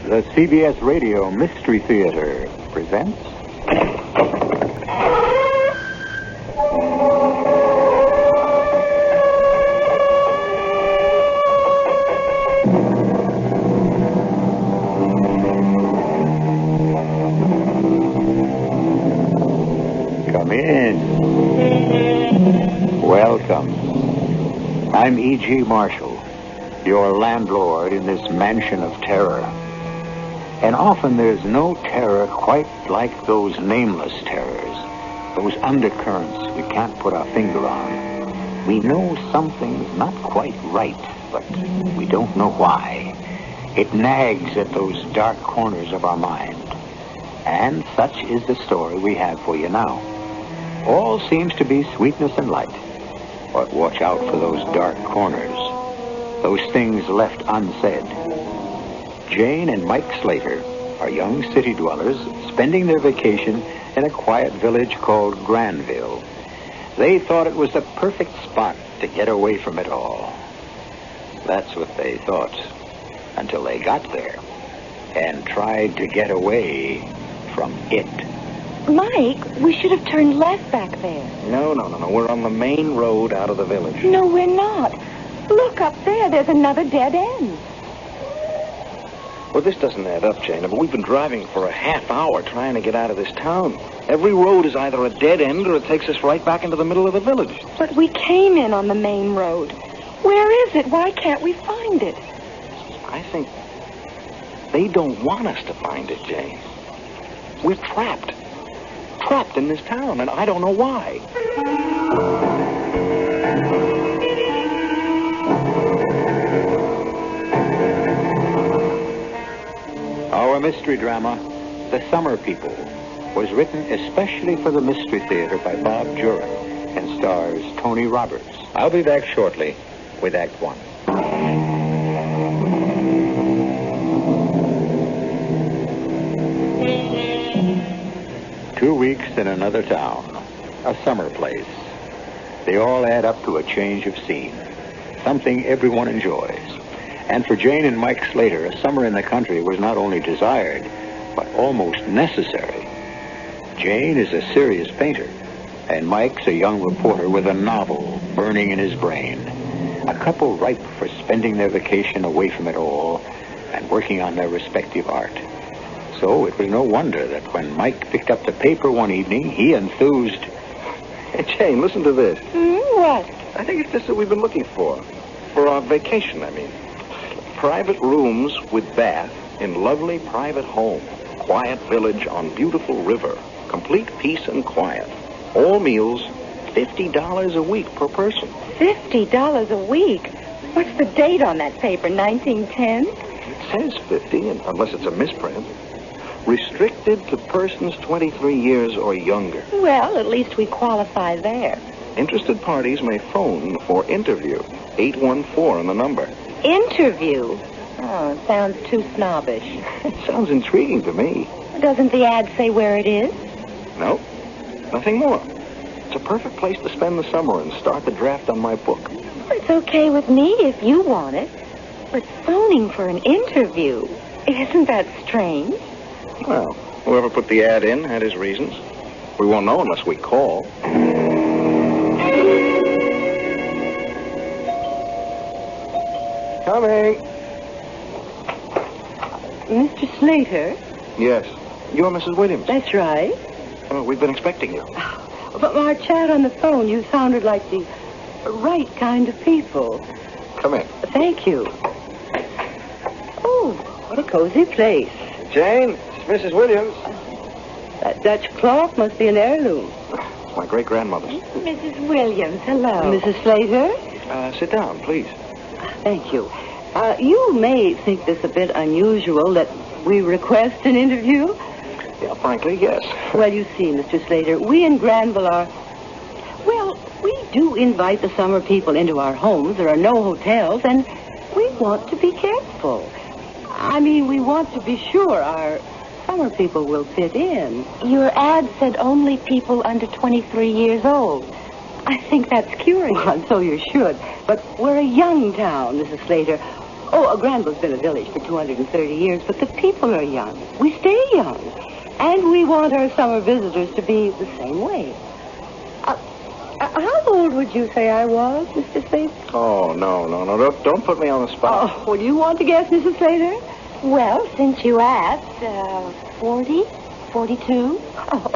The CBS Radio Mystery Theater presents... Come in. Welcome. I'm E.G. Marshall, your landlord in this mansion of terror. And often there's no terror quite like those nameless terrors, those undercurrents we can't put our finger on. We know something's not quite right, but we don't know why. It nags at those dark corners of our mind. And such is the story we have for you now. All seems to be sweetness and light. But watch out for those dark corners, those things left unsaid. Jane and Mike Slater are young city dwellers spending their vacation in a quiet village called Granville. They thought it was the perfect spot to get away from it all. That's what they thought, until they got there and tried to get away from it. Mike, we should have turned left back there. No. We're on the main road out of the village. No, we're not. Look up there. There's another dead end. Well, this doesn't add up, Jane. But we've been driving for a half hour trying to get out of this town. Every road is either a dead end or it takes us right back into the middle of the village. But we came in on the main road. Where is it? Why can't we find it? I think they don't want us to find it, Jane. We're trapped. Trapped in this town, and I don't know why. Our mystery drama, The Summer People, was written especially for the Mystery Theater by Bob Jurek and stars Tony Roberts. I'll be back shortly with Act One. 2 weeks in another town, a summer place. They all add up to a change of scene, something everyone enjoys. And for Jane and Mike Slater, a summer in the country was not only desired, but almost necessary. Jane is a serious painter, and Mike's a young reporter with a novel burning in his brain. A couple ripe for spending their vacation away from it all and working on their respective art. So it was no wonder that when Mike picked up the paper one evening, he enthused. Hey, Jane, listen to this. What? I think it's just what we've been looking for. For our vacation, I mean. Private rooms with bath in lovely private home. Quiet village on beautiful river. Complete peace and quiet. All meals, $50 a week per person. $50 a week? What's the date on that paper, 1910? It says 50, unless it's a misprint. Restricted to persons 23 years or younger. Well, at least we qualify there. Interested parties may phone for interview. 814 on the number. Interview? Oh, it sounds too snobbish. It sounds intriguing to me. Doesn't the ad say where it is? No, nothing more. It's a perfect place to spend the summer and start the draft on my book. It's okay with me if you want it. But phoning for an interview, isn't that strange? Well, whoever put the ad in had his reasons. We won't know unless we call. Coming. Mr. Slater? Yes. You're Mrs. Williams. That's right. Oh, we've been expecting you. From our chat on the phone, you sounded like the right kind of people. Come in. Thank you. Oh, what a cozy place. Jane, it's Mrs. Williams. That Dutch clock must be an heirloom. It's my great-grandmother's. Mrs. Williams, hello. Mrs. Slater? Sit down, please. Thank you. You may think this a bit unusual that we request an interview. Yeah, frankly, yes. Well, you see, Mr. Slater, we in Granville are... Well, we do invite the summer people into our homes. There are no hotels, and we want to be careful. I mean, we want to be sure our summer people will fit in. Your ad said only people under 23 years old. I think that's curious. Well, so you should. But we're a young town, Mrs. Slater. Oh, Granville's been a village for 230 years, but the people are young. We stay young. And we want our summer visitors to be the same way. How old would you say I was, Mr. Slater? Oh, no. Don't put me on the spot. Oh, well, you want to guess, Mrs. Slater? Well, since you asked, 40? 42? Oh,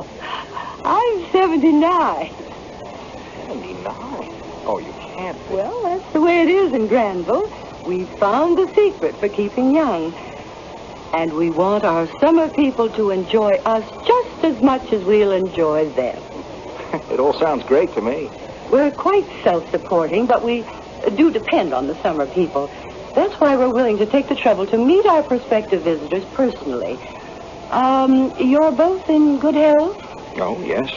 I'm 79. 79? Oh, you can't be. Well, that's the way it is in Granville. We found the secret for keeping young. And we want our summer people to enjoy us just as much as we'll enjoy them. It all sounds great to me. We're quite self-supporting, but we do depend on the summer people. That's why we're willing to take the trouble to meet our prospective visitors personally. You're both in good health? Oh, yes.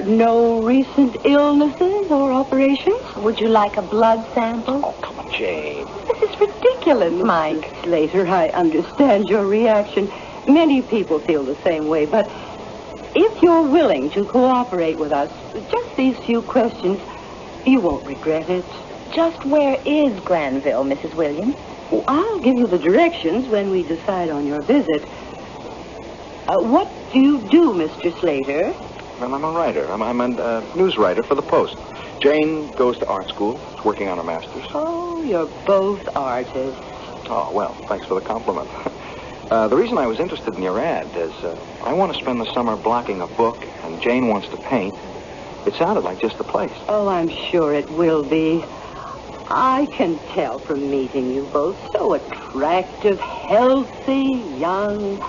No recent illnesses or operations? Would you like a blood sample? Oh, come on, Jane. This is ridiculous, Mike. Slater, I understand your reaction. Many people feel the same way, but if you're willing to cooperate with us, just these few questions, you won't regret it. Just where is Granville, Mrs. Williams? Oh, I'll give you the directions when we decide on your visit. What do you do, Mr. Slater? Well, I'm a writer. I'm a news writer for the Post. Jane goes to art school. She's working on her master's. Oh, you're both artists. Oh, well, thanks for the compliment. The reason I was interested in your ad is I want to spend the summer blocking a book, and Jane wants to paint. It sounded like just the place. Oh, I'm sure it will be. I can tell from meeting you both. So attractive, healthy, young.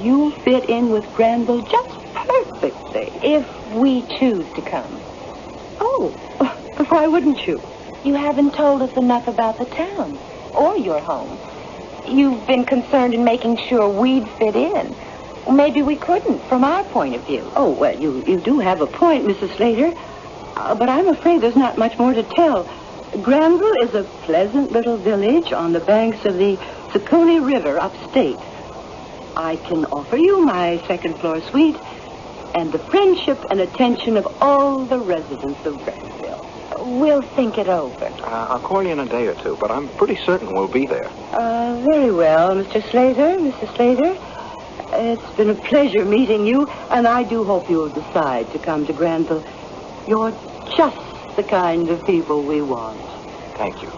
You fit in with Granville just perfectly. If we choose to come. Oh, why wouldn't you? You haven't told us enough about the town or your home. You've been concerned in making sure we'd fit in. Maybe we couldn't, from our point of view. Oh, well, you do have a point, Mrs. Slater. But I'm afraid there's not much more to tell. Granville is a pleasant little village on the banks of the Saconee River upstate. I can offer you my second-floor suite and the friendship and attention of all the residents of Granville. We'll think it over. I'll call you in a day or two, but I'm pretty certain we'll be there. Very well, Mr. Slater, Mrs. Slater. It's been a pleasure meeting you, and I do hope you'll decide to come to Granville. You're just the kind of people we want. Thank you.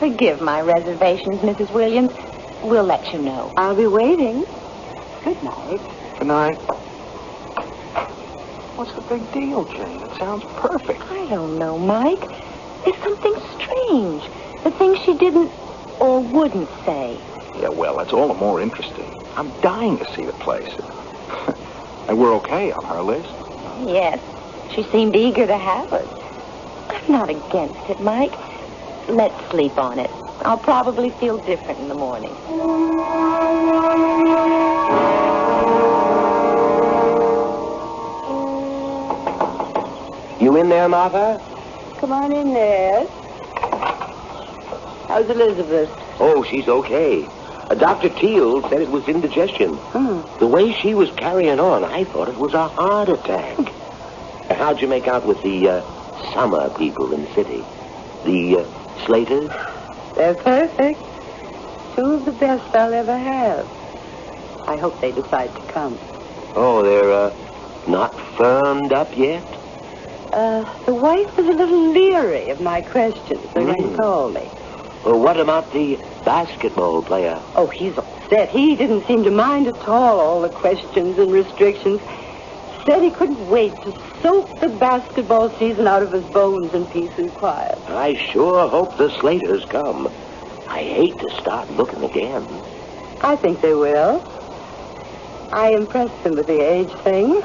Forgive my reservations, Mrs. Williams. We'll let you know. I'll be waiting. Good night. Good night. What's the big deal, Jane? It sounds perfect. I don't know, Mike. There's something strange. The things she didn't or wouldn't say. Yeah, well, that's all the more interesting. I'm dying to see the place. And we're okay on her list. Yes. She seemed eager to have us. I'm not against it, Mike. Let's sleep on it. I'll probably feel different in the morning. You in there, Martha? Come on in, Ned. How's Elizabeth? Oh, she's okay. Dr. Teal said it was indigestion. The way she was carrying on, I thought it was a heart attack. How'd you make out with the summer people in the city? The Slaters? They're perfect. Two of the best I'll ever have. I hope they decide to come. Oh, they're not firmed up yet? The wife was a little leery of my questions when they told me. Well, what about the basketball player? Oh, he's upset. He didn't seem to mind at all the questions and restrictions. Said he couldn't wait to soak the basketball season out of his bones in peace and quiet. I sure hope the Slaters come. I hate to start looking again. I think they will. I impressed them with the age thing.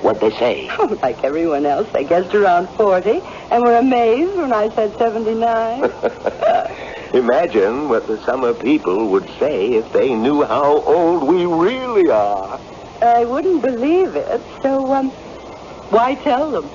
What'd they say? Like everyone else, they guessed around 40 and were amazed when I said 79. Imagine what the summer people would say if they knew how old we really are. I wouldn't believe it, so, why tell them?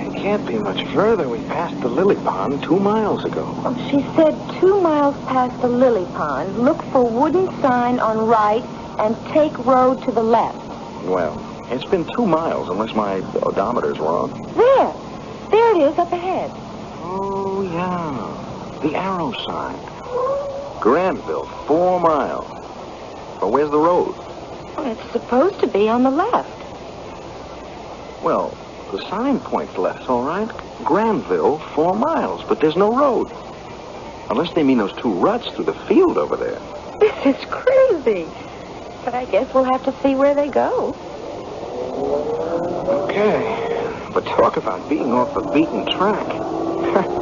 It can't be much further. We passed the lily pond 2 miles ago. Oh, she said 2 miles past the lily pond, look for wooden sign on right and take road to the left. Well, it's been 2 miles unless my odometer's wrong. There. There it is, up ahead. Oh, yeah. The arrow sign. Granville, 4 miles. But where's the road? Well, it's supposed to be on the left. Well, the sign points left, all right. Granville, 4 miles, but there's no road. Unless they mean those 2 ruts through the field over there. This is crazy. But I guess we'll have to see where they go. Okay. But talk about being off the beaten track.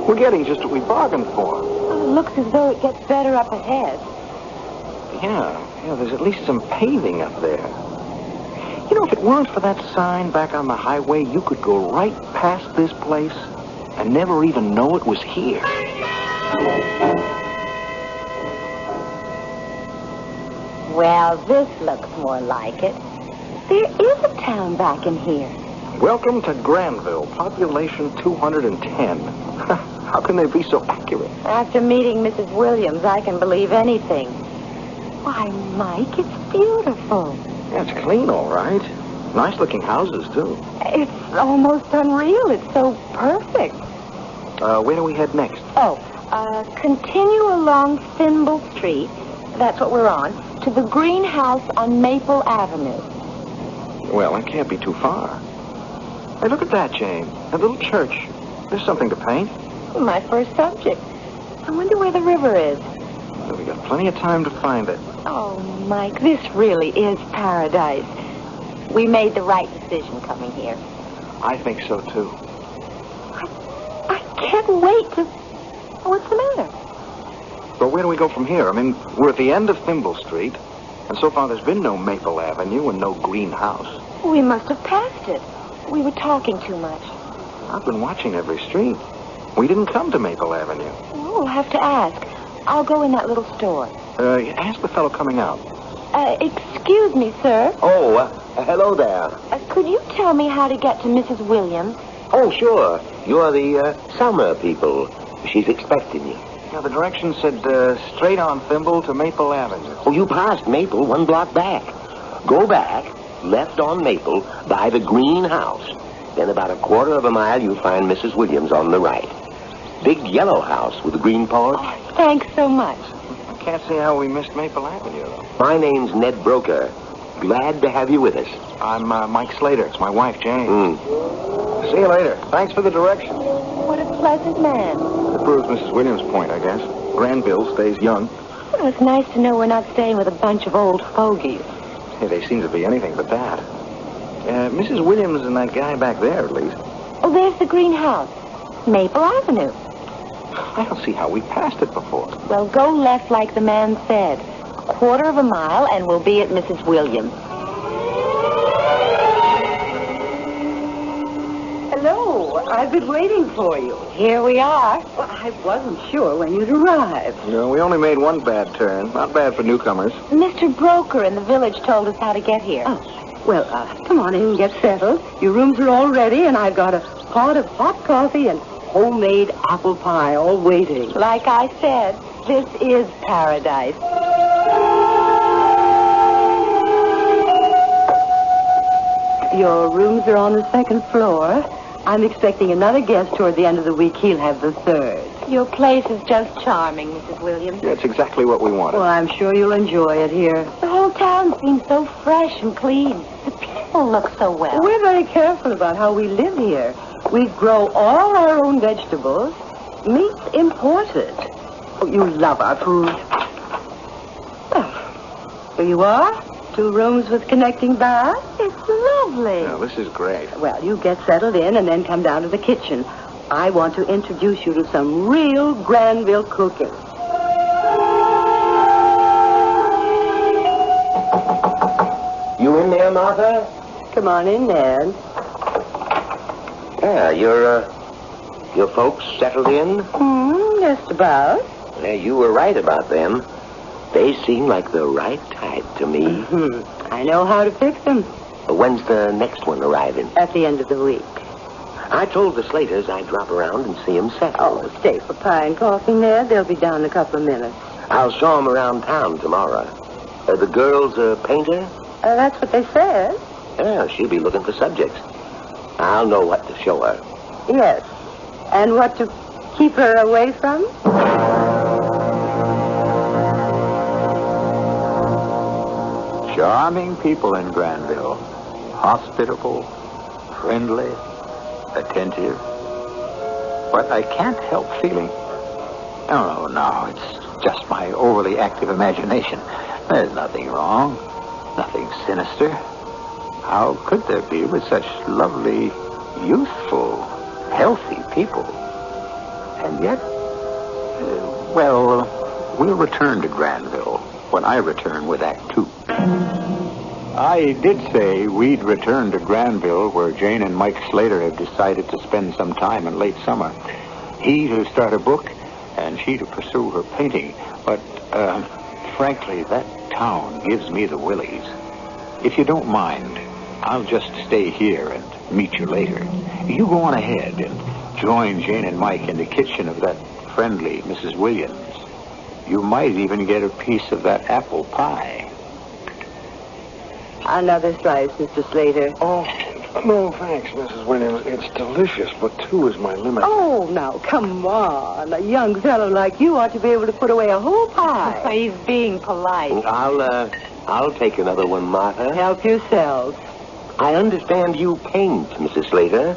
We're getting just what we bargained for. Well, it looks as though it gets better up ahead. Yeah, there's at least some paving up there. You know, if it weren't for that sign back on the highway, you could go right past this place and never even know it was here. Well, this looks more like it. There is a town back in here. Welcome to Granville, population 210. How can they be so accurate? After meeting Mrs. Williams, I can believe anything. Why, Mike, it's beautiful. Yeah, it's clean, all right. Nice-looking houses, too. It's almost unreal. It's so perfect. Where do we head next? Continue along Thimble Street. That's what we're on. To the greenhouse on Maple Avenue. Well, that can't be too far. Hey, look at that, Jane. A little church. There's something to paint. My first subject. I wonder where the river is. Well, we got plenty of time to find it. Oh, Mike, this really is paradise. We made the right decision coming here. I think so, too. I can't wait to... What's the matter? But where do we go from here? I mean, we're at the end of Thimble Street, and so far there's been no Maple Avenue and no greenhouse. We must have passed it. We were talking too much. I've been watching every street. We didn't come to Maple Avenue. We'll have to ask. I'll go in that little store. Ask the fellow coming out. Excuse me, sir. Oh, hello there. Could you tell me how to get to Mrs. Williams? Oh, sure. You're the summer people. She's expecting you. Yeah, the directions said straight on Thimble to Maple Avenue. Oh, you passed Maple 1 block back. Go back, left on Maple, by the greenhouse. Then about a 1/4 mile, you'll find Mrs. Williams on the right. Big yellow house with a green porch. Oh, thanks so much. I can't see how we missed Maple Avenue, though. My name's Ned Broker. Glad to have you with us. I'm Mike Slater. It's my wife, Jane. See you later. Thanks for the directions. What a pleasant man. It proves Mrs. Williams' point, I guess. Granville stays young. Well, it's nice to know we're not staying with a bunch of old fogies. Hey, they seem to be anything but that. Mrs. Williams and that guy back there, at least. Oh, there's the greenhouse. Maple Avenue. I don't see how we passed it before. Well, go left like the man said. A 1/4 mile, and we'll be at Mrs. Williams. Hello. I've been waiting for you. Here we are. Well, I wasn't sure when you'd arrive. No, we only made one bad turn. Not bad for newcomers. Mr. Broker in the village told us how to get here. Oh, well, come on in and get settled. Your rooms are all ready, and I've got a pot of hot coffee and homemade apple pie all waiting. Like I said, this is paradise. Your rooms are on the 2nd floor. I'm expecting another guest toward the end of the week. He'll have the 3rd. Your place is just charming, Mrs. Williams. That's exactly what we wanted. Well, I'm sure you'll enjoy it here. The whole town seems so fresh and clean. The people look so well. We're very careful about how we live here. We grow all our own vegetables. Meat's imported. Oh, you love our food. Oh, here you are. 2 rooms with connecting baths. It's lovely. Yeah, this is great. Well, you get settled in and then come down to the kitchen. I want to introduce you to some real Granville cooking. You in there, Martha? Come on in, Ned. Yeah, your folks settled in? Just about. Yeah, you were right about them. They seem like the right type to me. I know how to fix them. When's the next one arriving? At the end of the week. I told the Slaters I'd drop around and see them settle. Oh, stay for pie and coffee, Ned. They'll be down in a couple of minutes. I'll show them around town tomorrow. The girl's a painter? That's what they said. Yeah, she'll be looking for subjects. I'll know what to show her. Yes. And what to keep her away from? Charming people in Granville. Hospitable, friendly, attentive. But I can't help feeling... Oh, no, it's just my overly active imagination. There's nothing wrong. Nothing sinister. How could there be with such lovely, youthful, healthy people? And yet, we'll return to Granville when I return with Act 2. I did say we'd return to Granville, where Jane and Mike Slater have decided to spend some time in late summer. He to start a book, and she to pursue her painting. But, frankly, that town gives me the willies. If you don't mind, I'll just stay here and meet you later. You go on ahead and join Jane and Mike in the kitchen of that friendly Mrs. Williams. You might even get a piece of that apple pie. Another slice, Mr. Slater. Oh, no, thanks, Mrs. Williams. It's delicious, but 2 is my limit. Oh, now, come on. A young fellow like you ought to be able to put away a whole pie. He's being polite. I'll take another one, Martha. Help yourselves. I understand you paint, Mrs. Slater.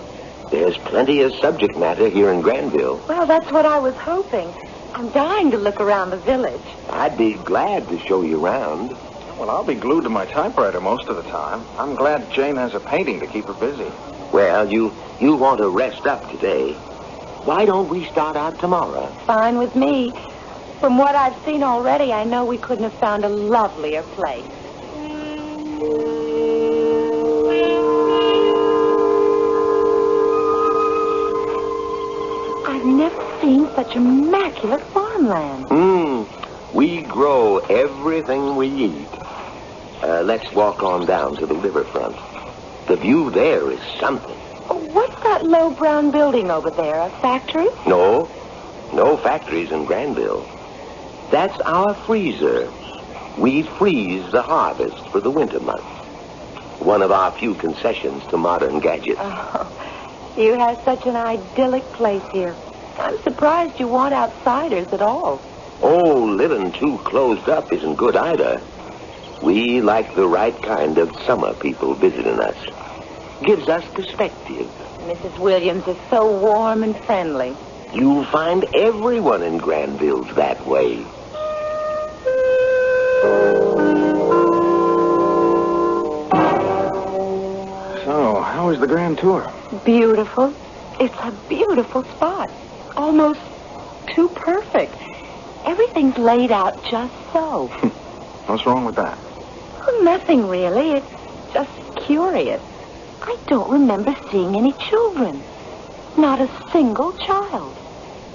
There's plenty of subject matter here in Granville. Well, that's what I was hoping. I'm dying to look around the village. I'd be glad to show you around. Well, I'll be glued to my typewriter most of the time. I'm glad Jane has a painting to keep her busy. Well, you want to rest up today. Why don't we start out tomorrow? Fine with me. From what I've seen already, I know we couldn't have found a lovelier place. I've never seen such immaculate farmland. We grow everything we eat. Let's walk on down to the riverfront. The view there is something. What's that low brown building over there? A factory? No factories in Granville. That's our freezer. We freeze the harvest for the winter months. One of our few concessions to modern gadgets. Oh, you have such an idyllic place here. I'm surprised you want outsiders at all. Oh, living too closed up isn't good either. We like the right kind of summer people visiting us. Gives us perspective. Mrs. Williams is so warm and friendly. You'll find everyone in Granville's that way. So, how was the grand tour? Beautiful. It's a beautiful spot. Almost too perfect. Everything's laid out just so. What's wrong with that? Well, nothing really. It's just curious. I don't remember seeing any children. Not a single child.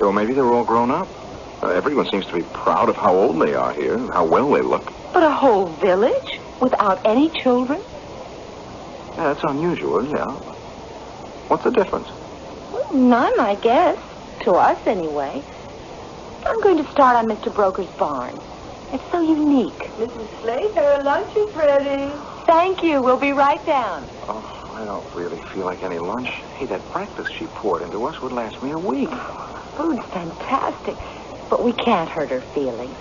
Well, maybe they're all grown up. Everyone seems to be proud of how old they are here and how well they look. But a whole village without any children? Yeah, that's unusual, yeah. What's the difference? Well, none, I guess. To us, anyway. I'm going to start on Mr. Broker's barn. It's so unique. Mrs. Slater, lunch is ready. Thank you. We'll be right down. Oh, I don't really feel like any lunch. Hey, that breakfast she poured into us would last me a week. Food's fantastic, but we can't hurt her feelings.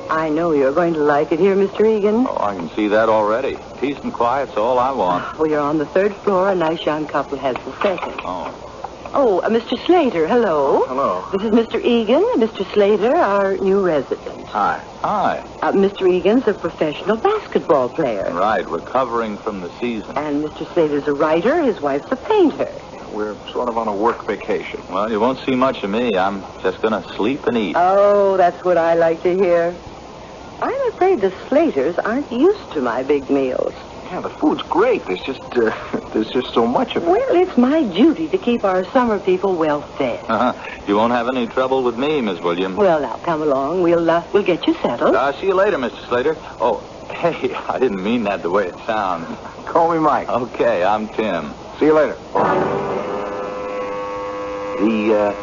I know you're going to like it here, Mr. Egan. Oh, I can see that already. Peace and quiet's all I want. Well, you're on the 3rd floor. A nice young couple has the 2nd. Oh, Mr. Slater, hello. Hello. This is Mr. Egan, Mr. Slater, our new resident. Hi. Mr. Egan's a professional basketball player. Right, recovering from the season. And Mr. Slater's a writer. His wife's a painter. We're sort of on a work vacation. Well, you won't see much of me. I'm just going to sleep and eat. Oh, that's what I like to hear. I'm afraid the Slaters aren't used to my big meals. Yeah, the food's great. There's just so much of it. Well, it's my duty to keep our summer people well fed. You won't have any trouble with me, Miss Williams. Well, now, come along. We'll get you settled. See you later, Mr. Slater. Oh, hey, I didn't mean that the way it sounds. Call me Mike. Okay, I'm Tim. See you later. The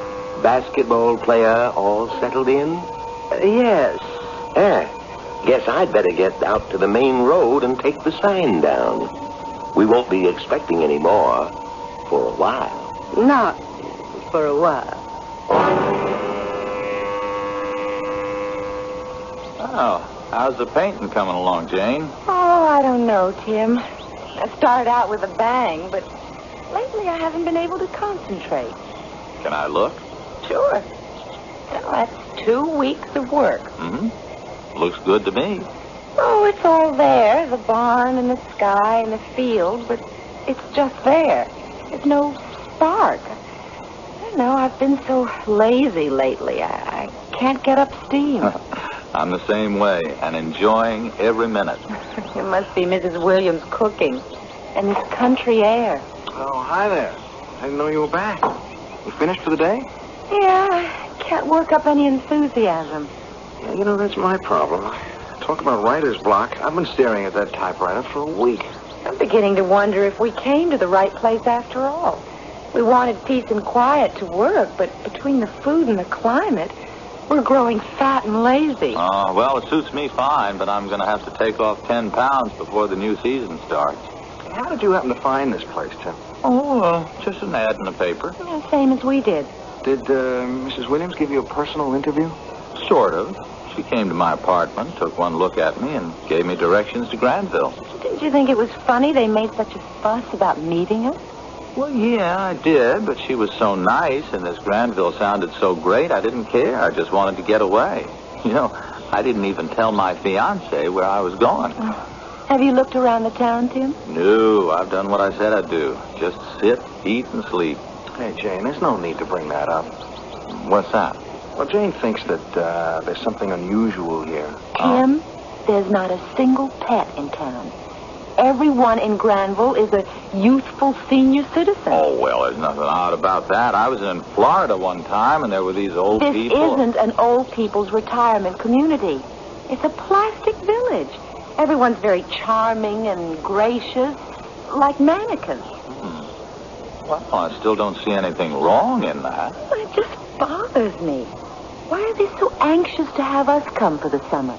basketball player all settled in? Yes. Guess I'd better get out to the main road and take the sign down. We won't be expecting any more for a while. Not for a while. Oh, how's the painting coming along, Jane? Oh, I don't know, Tim. I started out with a bang, but lately I haven't been able to concentrate. Can I look? Sure. Well, that's 2 weeks of work. Mm-hmm. Looks good to me. Oh, it's all there, the barn and the sky and the field, but it's just there. There's no spark. I don't know, I've been so lazy lately. I can't get up steam. I'm the same way, and enjoying every minute. It must be Mrs. Williams' cooking and this country air. Oh, hi there. I didn't know you were back. You finished for the day? Yeah, I can't work up any enthusiasm. Yeah, you know, that's my problem. Talk about writer's block. I've been staring at that typewriter for a week. I'm beginning to wonder if we came to the right place after all. We wanted peace and quiet to work, but between the food and the climate, we're growing fat and lazy. Well, it suits me fine, but I'm going to have to take off 10 pounds before the new season starts. How did you happen to find this place, Tim? Oh, just an ad in the paper. Yeah, same as we did. Did Mrs. Williams give you a personal interview? Sort of. She came to my apartment, took one look at me, and gave me directions to Granville. Didn't you think it was funny they made such a fuss about meeting us? Well, yeah, I did, but she was so nice, and this Granville sounded so great, I didn't care. I just wanted to get away. You know, I didn't even tell my fiancé where I was going. Have you looked around the town, Tim? No, I've done what I said I'd do. Just sit, eat, and sleep. Hey, Jane, there's no need to bring that up. What's that? Well, Jane thinks that there's something unusual here. Tim, there's not a single pet in town. Everyone in Granville is a youthful senior citizen. Oh, well, there's nothing odd about that. I was in Florida one time, and there were these old people. This isn't an old people's retirement community. It's a plastic village. Everyone's very charming and gracious, like mannequins. Well, I still don't see anything wrong in that. It just bothers me. Why are they so anxious to have us come for the summer?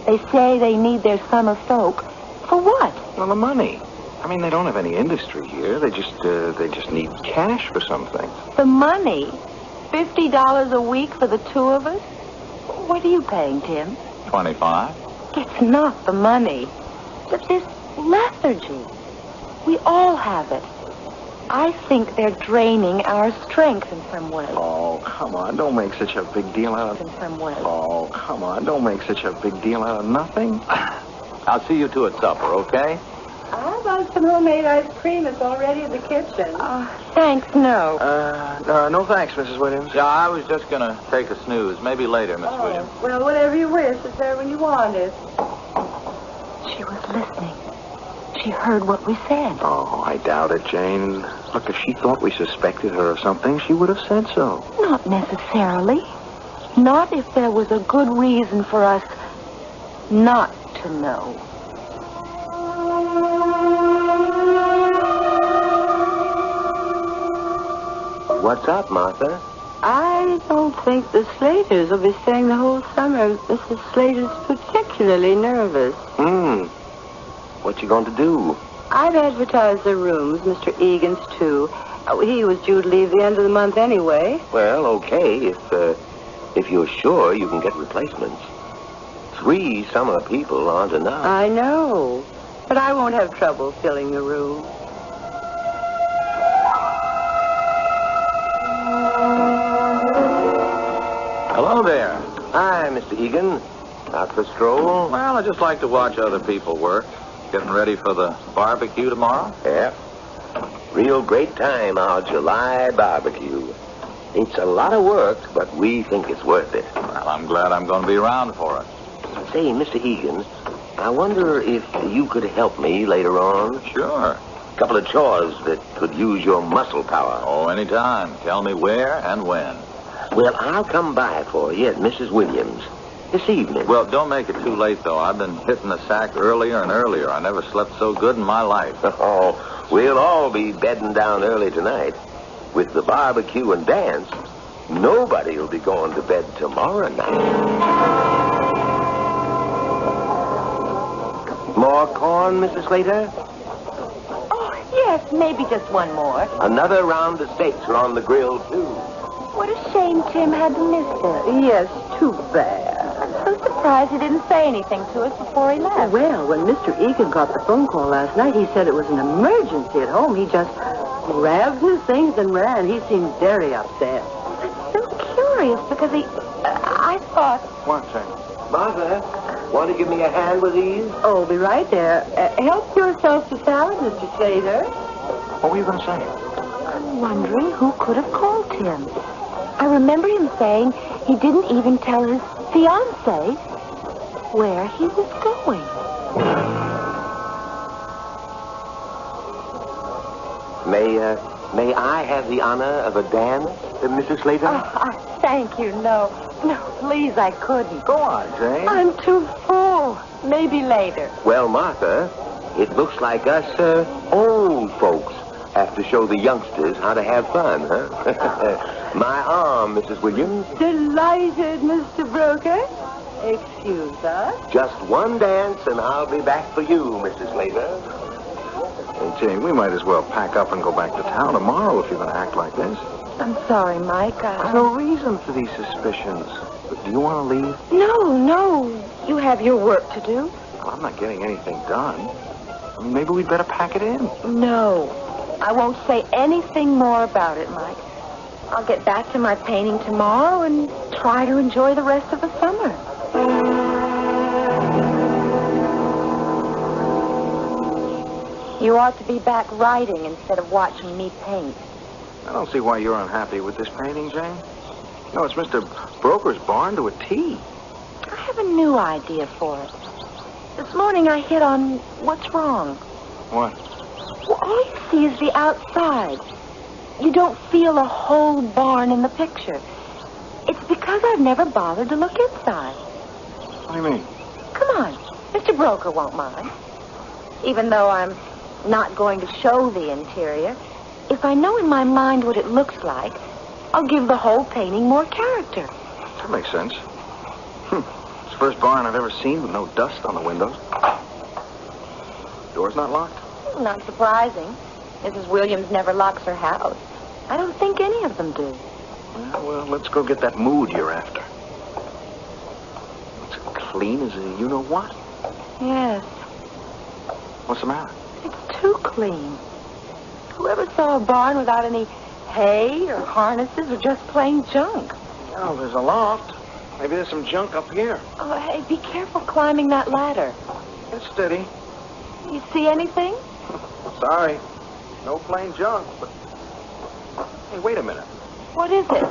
They say they need their summer folk. For what? Well, the money. I mean, they don't have any industry here. They just need cash for something. The money? $50 a week for the two of us? What are you paying, Tim? 25. It's not the money, but this lethargy. We all have it. I think they're draining our strength in some way. Oh, come on. Don't make such a big deal out of... In some way. Oh, come on. Don't make such a big deal out of nothing. I'll see you two at supper, okay? How about some homemade ice cream? It's already in the kitchen. Thanks, no. No thanks, Mrs. Williams. Yeah, I was just going to take a snooze. Maybe later, Miss Williams. Well, whatever you wish. It's there when you want it. She was listening. She heard what we said. Oh, I doubt it, Jane. Look, if she thought we suspected her of something, she would have said so. Not necessarily. Not if there was a good reason for us not to know. What's up, Martha? I don't think the Slaters will be staying the whole summer. Mrs. Slater's particularly nervous. What you going to do? I've advertised their rooms, Mr. Egan's too. He was due to leave the end of the month anyway. Well, okay, if you're sure you can get replacements. 3 summer people aren't enough. I know, but I won't have trouble filling the room. Hello there. Hi, Mr. Egan. Out for a stroll? Well, I just like to watch other people work. Getting ready for the barbecue tomorrow? Yeah. Real great time, our July barbecue. It's a lot of work, but we think it's worth it. Well, I'm glad I'm going to be around for it. Say, Mr. Egan, I wonder if you could help me later on. Sure. A couple of chores that could use your muscle power. Oh, anytime. Tell me where and when. Well, I'll come by for you at Mrs. Williams this evening. Well, don't make it too late, though. I've been hitting the sack earlier and earlier. I never slept so good in my life. Oh, we'll all be bedding down early tonight. With the barbecue and dance, nobody will be going to bed tomorrow night. More corn, Mrs. Slater? Yes, maybe just one more. Another round of steaks are on the grill, too. What a shame Tim had to miss it. Yes, too bad. I'm so surprised he didn't say anything to us before he left. Well, when Mr. Egan got the phone call last night, he said it was an emergency at home. He just grabbed his things and ran. He seemed very upset. I'm so curious because I thought... What, Jane? Martha, want to give me a hand with these? Oh, be right there. Help yourself to salad, Mr. Slater. What were you going to say? I'm wondering who could have called Tim. I remember him saying he didn't even tell his fiancée where he was going. May I have the honor of a dance, Mrs. Slater? Oh, thank you. No, please, I couldn't. Go on, Jane. I'm too full. Maybe later. Well, Martha, it looks like us old folks have to show the youngsters how to have fun, huh? My arm, Mrs. Williams. Delighted, Mr. Broker. Excuse us. Just one dance, and I'll be back for you, Mrs. Slater. Hey, Jane, we might as well pack up and go back to town tomorrow if you're going to act like this. I'm sorry, Mike. There's no reason for these suspicions. But do you want to leave? No. You have your work to do. Well, I'm not getting anything done. I mean, maybe we'd better pack it in. No. I won't say anything more about it, Mike. I'll get back to my painting tomorrow and try to enjoy the rest of the summer. You ought to be back writing instead of watching me paint. I don't see why you're unhappy with this painting, Jane. No, it's Mr. Broker's barn to a T. I have a new idea for it. This morning I hit on what's wrong. What? Well, all you see is the outside. You don't feel a whole barn in the picture. It's because I've never bothered to look inside. What do you mean? Come on. Mr. Broker won't mind. Even though I'm not going to show the interior, if I know in my mind what it looks like, I'll give the whole painting more character. That makes sense. It's the first barn I've ever seen with no dust on the windows. Door's not locked? Not surprising. Mrs. Williams never locks her house. I don't think any of them do. Well, let's go get that mood you're after. It's clean as a you-know-what. Yes. What's the matter? It's too clean. Whoever saw a barn without any hay or harnesses or just plain junk? Oh, there's a loft. Maybe there's some junk up here. Oh, hey, be careful climbing that ladder. It's steady. You see anything? Sorry. No plain junk, but... Hey, wait a minute. What is it?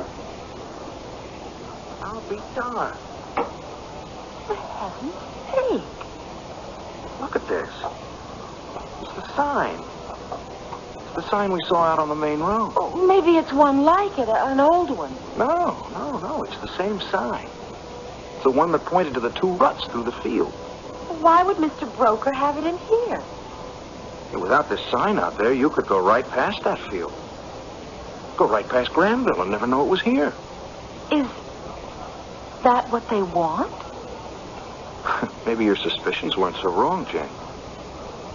I'll be darned. For heaven's sake. Look at this. It's the sign. It's the sign we saw out on the main road. Oh, maybe it's one like it, an old one. No. It's the same sign. It's the one that pointed to the two ruts through the field. Why would Mr. Broker have it in here? And without this sign out there, you could go right past that field. Go right past Granville and never know it was here. Is that what they want? Maybe your suspicions weren't so wrong, Jane.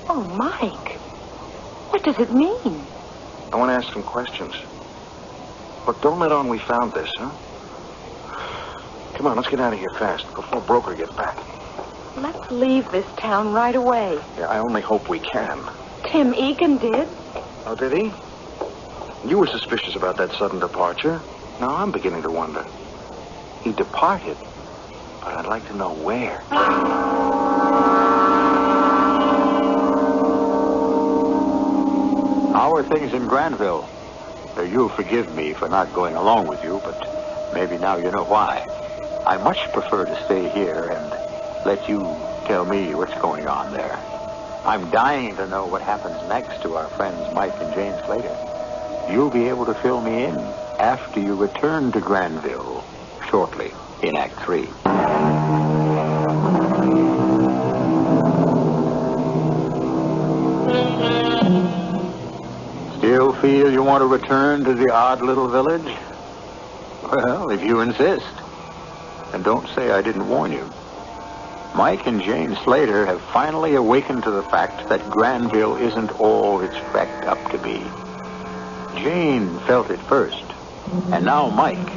Oh, Mike. What does it mean? I want to ask some questions. Look, don't let on we found this, huh? Come on, let's get out of here fast before Broker gets back. Let's leave this town right away. Yeah, I only hope we can. Tim Egan did. Oh, did he? You were suspicious about that sudden departure. Now I'm beginning to wonder. He departed, but I'd like to know where. How are things in Granville? You'll forgive me for not going along with you, but maybe now you know why. I much prefer to stay here and let you tell me what's going on there. I'm dying to know what happens next to our friends Mike and Jane Slater. You'll be able to fill me in after you return to Granville shortly in Act 3. Still feel you want to return to the odd little village? Well, if you insist. And don't say I didn't warn you. Mike and Jane Slater have finally awakened to the fact that Granville isn't all it's cracked up to be. Jane felt it first, and now Mike,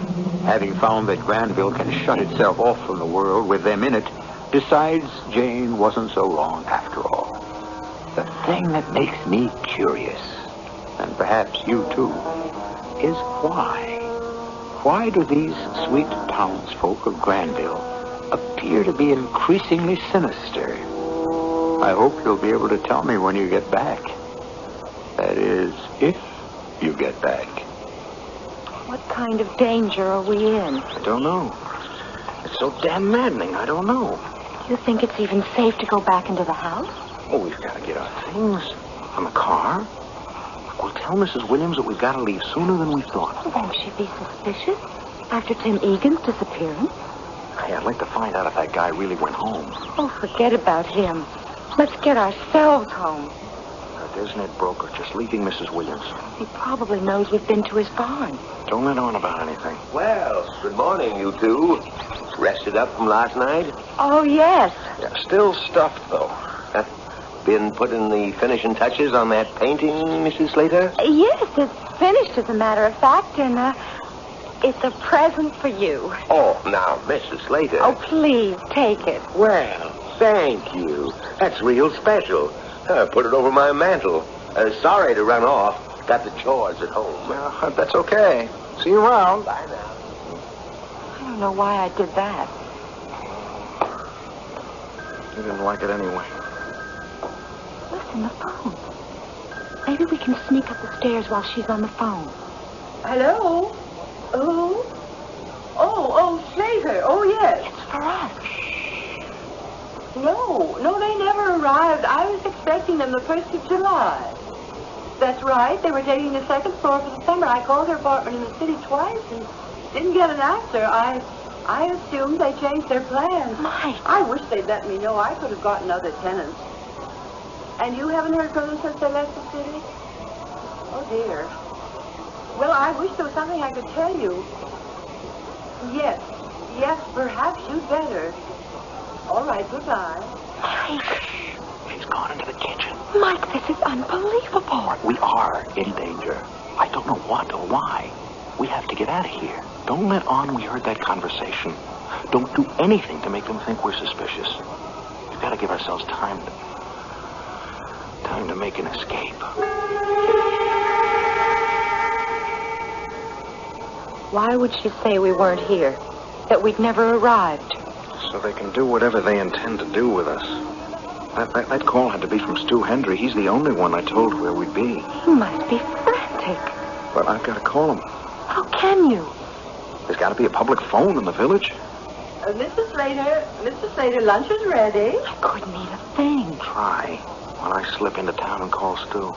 having found that Granville can shut itself off from the world with them in it, decides Jane wasn't so wrong after all. The thing that makes me curious, and perhaps you too, is why? Why do these sweet townsfolk of Granville appear to be increasingly sinister? I hope you'll be able to tell me when you get back. That is, if you get back. What kind of danger are we in? I don't know. It's so damn maddening, I don't know. You think it's even safe to go back into the house? Oh, we've got to get our things on the car. We'll tell Mrs. Williams that we've got to leave sooner than we thought. Won't she be suspicious after Tim Egan's disappearance? Hey, I'd like to find out if that guy really went home. Oh, forget about him. Let's get ourselves home. A designated broker just leaving Mrs. Williams. He probably knows we've been to his barn. Don't let on about anything. Well, good morning, you two. Rested up from last night? Oh, yes. Yeah, still stuffed, though. Been putting the finishing touches on that painting, Mrs. Slater? Yes, it's finished, as a matter of fact, and it's a present for you. Oh, now, Mrs. Slater. Oh, please, take it. Well, thank you. That's real special. Put it over my mantel. Sorry to run off. Got the chores at home. Well, that's okay. See you around. Bye now. I don't know why I did that. You didn't like it anyway. Listen, the phone. Maybe we can sneak up the stairs while she's on the phone. Hello? Who? Oh, Slater. Oh, yes. It's for us. No, they never arrived. I was expecting them the 1st of July. That's right. They were taking the 2nd floor for the summer. I called their apartment in the city twice and didn't get an answer. I assumed they changed their plans. Mike. I wish they'd let me know. I could have gotten other tenants. And you haven't heard from them since they left the city? Oh, dear. Well, I wish there was something I could tell you. Yes, perhaps you'd better. All right, goodbye. Mike. He's gone into the kitchen. Mike, this is unbelievable. We are in danger. I don't know what or why. We have to get out of here. Don't let on we heard that conversation. Don't do anything to make them think we're suspicious. We've got to give ourselves time to make an escape. Why would she say we weren't here? That we'd never arrived? So they can do whatever they intend to do with us. That call had to be from Stu Hendry. He's the only one I told where we'd be. He must be frantic. But I've got to call him. How can you? There's got to be a public phone in the village. Mr. Slater, lunch is ready. I couldn't eat a thing. Try when I slip into town and call Stu.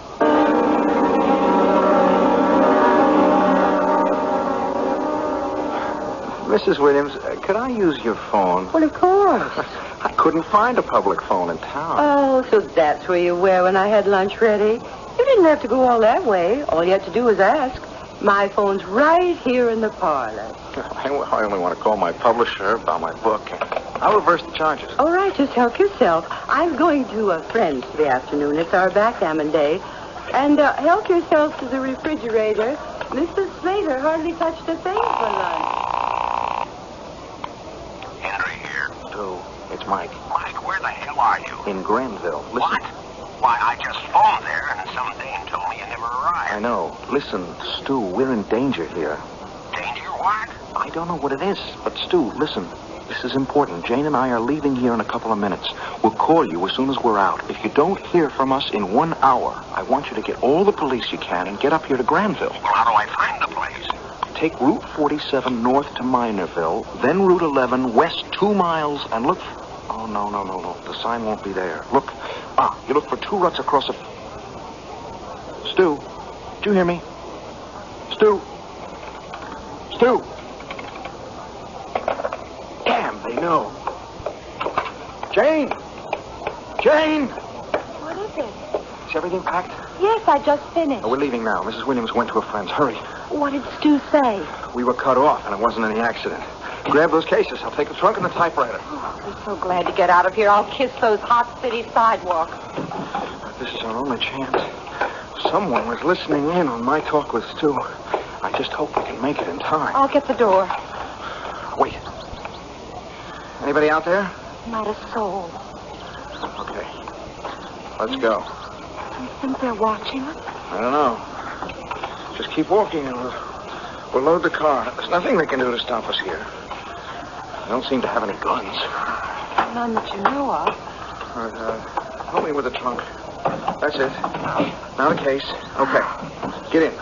Mrs. Williams, could I use your phone? Well, of course. I couldn't find a public phone in town. Oh, so that's where you were when I had lunch ready. You didn't have to go all that way. All you had to do was ask. My phone's right here in the parlor. I only want to call my publisher about my book. I'll reverse the charges. All right, just help yourself. I'm going to a friend's for the afternoon. It's our backgammon day. And help yourself to the refrigerator. Mrs. Slater hardly touched a thing for lunch. Henry here. Stu, it's Mike. Mike, where the hell are you? In Granville. Listen. What? Why, I just phoned there, and some dame told me you never arrived. I know. Listen, Stu, we're in danger here. Danger what? I don't know what it is, but Stu, listen. This is important. Jane and I are leaving here in a couple of minutes. We'll call you as soon as we're out. If you don't hear from us in 1 hour, I want you to get all the police you can and get up here to Granville. Well, how do I find the place? Take Route 47 north to Minorville, then Route 11 west 2 miles, and look... Oh, no. The sign won't be there. Look. You look for 2 ruts across a... Stu, do you hear me? Stu. Damn, they know. Jane! What is it? Is everything packed? Yes, I just finished. We're leaving now. Mrs. Williams went to a friend's. Hurry. What did Stu say? We were cut off, and it wasn't any accident. Grab those cases. I'll take the trunk and the typewriter. Oh, I'm so glad to get out of here. I'll kiss those hot city sidewalks. This is our only chance. Someone was listening in on my talk with Stu. I just hope we can make it in time. I'll get the door. Wait. Anybody out there? Not a soul. Okay. Let's go. You think they're watching us? I don't know. Just keep walking and we'll load the car. There's nothing they can do to stop us here. They don't seem to have any guns. None that you know of. All right, help me with the trunk. That's it. Now the case. Okay. Get in.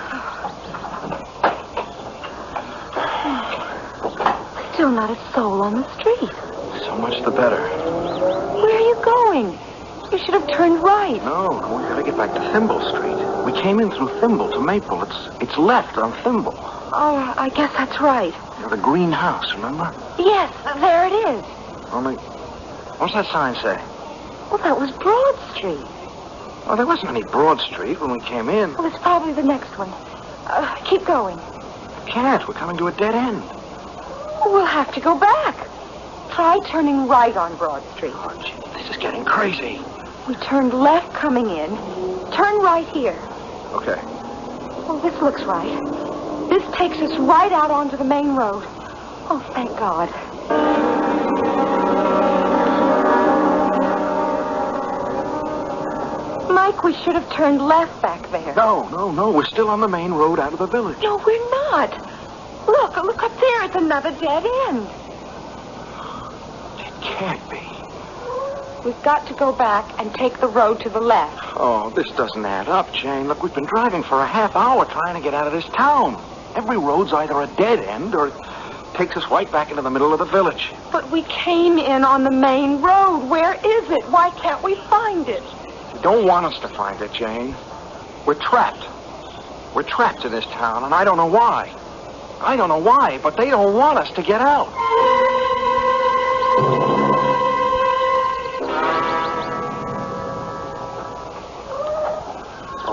Still not a soul on the street. So much the better. Where are you going? You should have turned right. No, we gotta get back to Thimble Street. We came in through Thimble to Maple. It's left on Thimble. Oh, I guess that's right. You know, the green house, remember? Yes, there it is. Only, what's that sign say? Well, that was Broad Street. Oh, there wasn't any Broad Street when we came in. Well, it's probably the next one. Keep going. Can't. We're coming to a dead end. We'll have to go back. Try turning right on Broad Street. Oh, gee, this is getting crazy. We turned left coming in. Turn right here. Okay. Oh, this looks right. This takes us right out onto the main road. Oh, thank God. Mike, we should have turned left back there. No. We're still on the main road out of the village. No, we're not. Look up there. It's another dead end. It can't be. We've got to go back and take the road to the left. Oh, this doesn't add up, Jane. Look, we've been driving for a half hour trying to get out of this town. Every road's either a dead end or it takes us right back into the middle of the village. But we came in on the main road. Where is it? Why can't we find it? You don't want us to find it, Jane. We're trapped. We're trapped in this town, and I don't know why. I don't know why, but they don't want us to get out.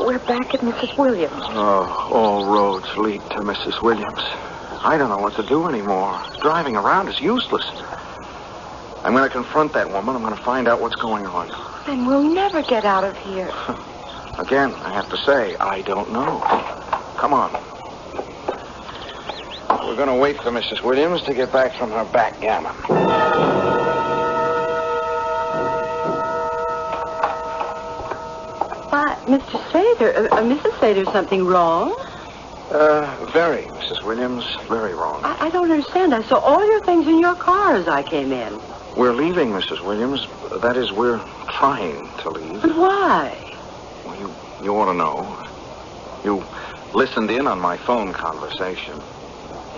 We're back at Mrs. Williams. Oh, all roads lead to Mrs. Williams. I don't know what to do anymore. Driving around is useless. I'm going to confront that woman. I'm going to find out what's going on. Then we'll never get out of here. Again, I have to say, I don't know. Come on. We're going to wait for Mrs. Williams to get back from her backgammon. Why, Mr. Slater, Mrs. Slater, something wrong? Very, Mrs. Williams, very wrong. I don't understand. I saw all your things in your car as I came in. We're leaving, Mrs. Williams. That is, we're trying to leave. But why? Well, you ought to know. You listened in on my phone conversation.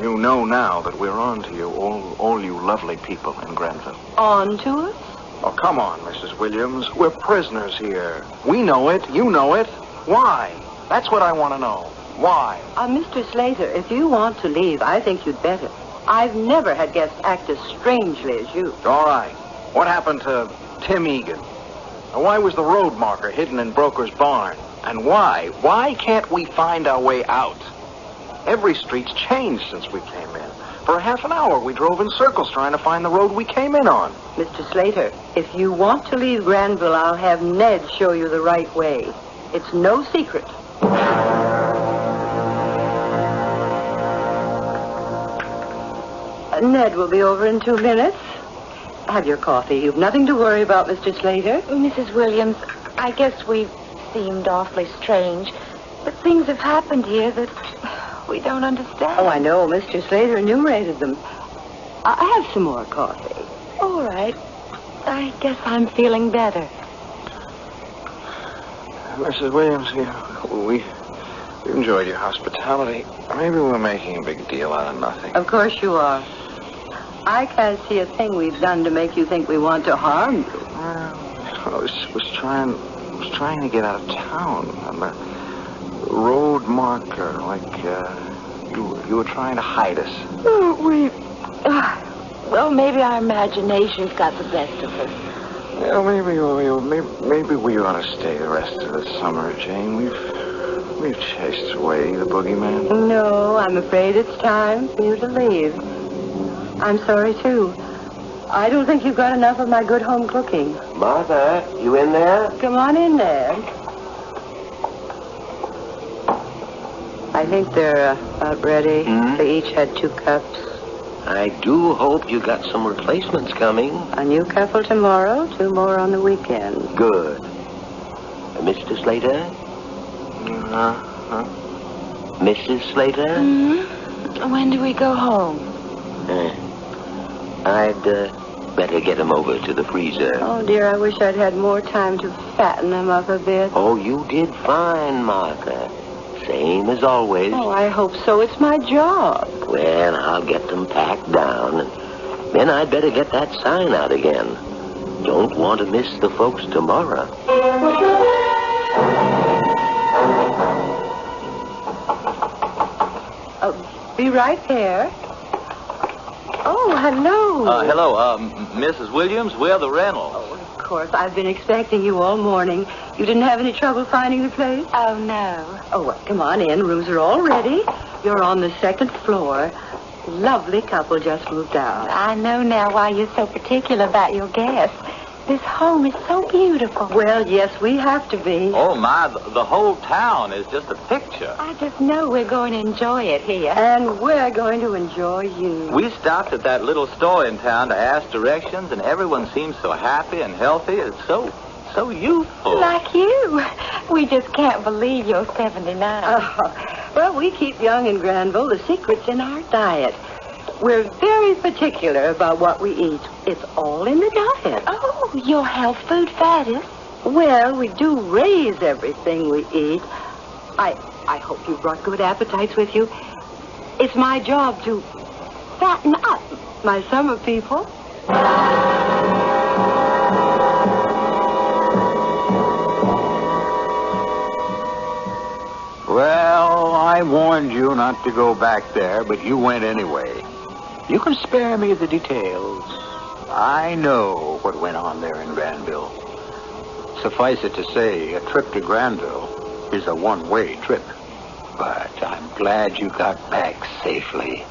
You know now that we're on to you, all you lovely people in Granville. On to us? Oh, come on, Mrs. Williams. We're prisoners here. We know it. You know it. Why? That's what I want to know. Why? Mr. Slater, if you want to leave, I think you'd better. I've never had guests act as strangely as you. All right. What happened to Tim Egan? Now, why was the road marker hidden in Broker's barn? And why? Why can't we find our way out? Every street's changed since we came in. For a half an hour, we drove in circles trying to find the road we came in on. Mr. Slater, if you want to leave Granville, I'll have Ned show you the right way. It's no secret. Ned will be over in 2 minutes. Have your coffee. You've nothing to worry about, Mr. Slater. Mrs. Williams, I guess we've seemed awfully strange, but things have happened here that we don't understand. Oh, I know. Mr. Slater enumerated them. I'll have some more coffee. All right. I guess I'm feeling better. Mrs. Williams, we enjoyed your hospitality. Maybe we're making a big deal out of nothing. Of course you are. I can't see a thing we've done to make you think we want to harm you. Well, I was trying to get out of town. On the road marker, like you were trying to hide us. Well, maybe our imaginations got the best of us. Well, maybe we ought to stay the rest of the summer, Jane. We've chased away the boogeyman. No, I'm afraid it's time for you to leave. I'm sorry, too. I don't think you've got enough of my good home cooking. Martha, you in there? Come on in there. I think they're about ready. They each had 2 cups. I do hope you got some replacements coming. A new couple tomorrow, 2 more on the weekend. Good. Mr. Slater? Mrs. Slater? When do we go home? I'd better get them over to the freezer. Oh, dear, I wish I'd had more time to fatten them up a bit. Oh, you did fine, Martha. Same as always. Oh, I hope so. It's my job. Well, I'll get them packed down, and then I'd better get that sign out again. Don't want to miss the folks tomorrow. Be right there. Oh, hello. Hello, Mrs. Williams. We're the rental. Oh, of course. I've been expecting you all morning. You didn't have any trouble finding the place? Oh, no. Oh, well, come on in. Rooms are all ready. You're on the 2nd floor. Lovely couple just moved out. I know now why you're so particular about your guests. This home is so beautiful. Well, yes, we have to be. Oh, my, the whole town is just a picture. I just know we're going to enjoy it here. And we're going to enjoy you. We stopped at that little store in town to ask directions, and everyone seems so happy and healthy. It's so youthful. Like you. We just can't believe you're 79. Oh, well, we keep young in Granville. The secret's in our diet. We're very particular about what we eat. It's all in the diet. Oh, your health food fetish. Well, we do raise everything we eat. I hope you brought good appetites with you. It's my job to fatten up my summer people. Well, I warned you not to go back there, but you went anyway. You can spare me the details. I know what went on there in Granville. Suffice it to say, a trip to Granville is a one-way trip. But I'm glad you got back safely.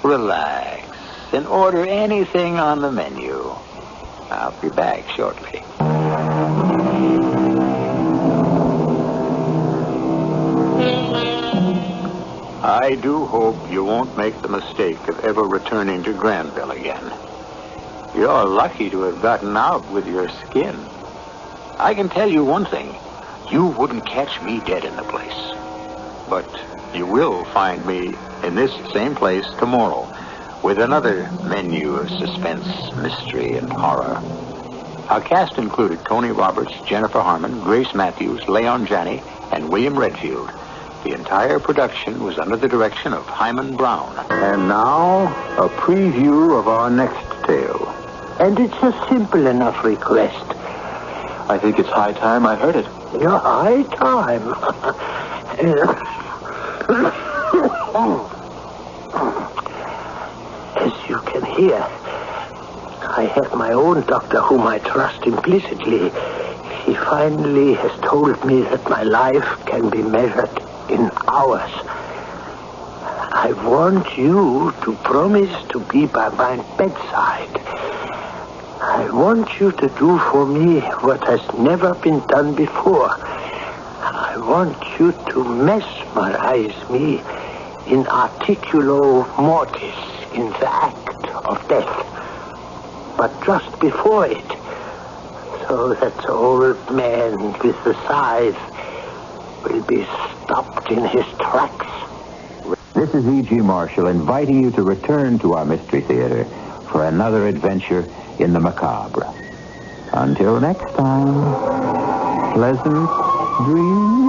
Relax and order anything on the menu. I'll be back shortly. I do hope you won't make the mistake of ever returning to Granville again. You're lucky to have gotten out with your skin. I can tell you one thing. You wouldn't catch me dead in the place. But you will find me in this same place tomorrow with another menu of suspense, mystery, and horror. Our cast included Tony Roberts, Jennifer Harmon, Grace Matthews, Leon Janney, and William Redfield. The entire production was under the direction of Himan Brown. And now, a preview of our next tale. And it's a simple enough request. I think it's high time I heard it. Yeah, high time. As you can hear, I have my own doctor whom I trust implicitly. He finally has told me that my life can be measured in hours. I want you to promise to be by my bedside. I want you to do for me what has never been done before. I want you to mesmerize me in articulo mortis, in the act of death. But just before it, so that the old man with the scythe will be stopped in his tracks. This is E.G. Marshall inviting you to return to our Mystery Theater for another adventure in the macabre. Until next time, pleasant dreams.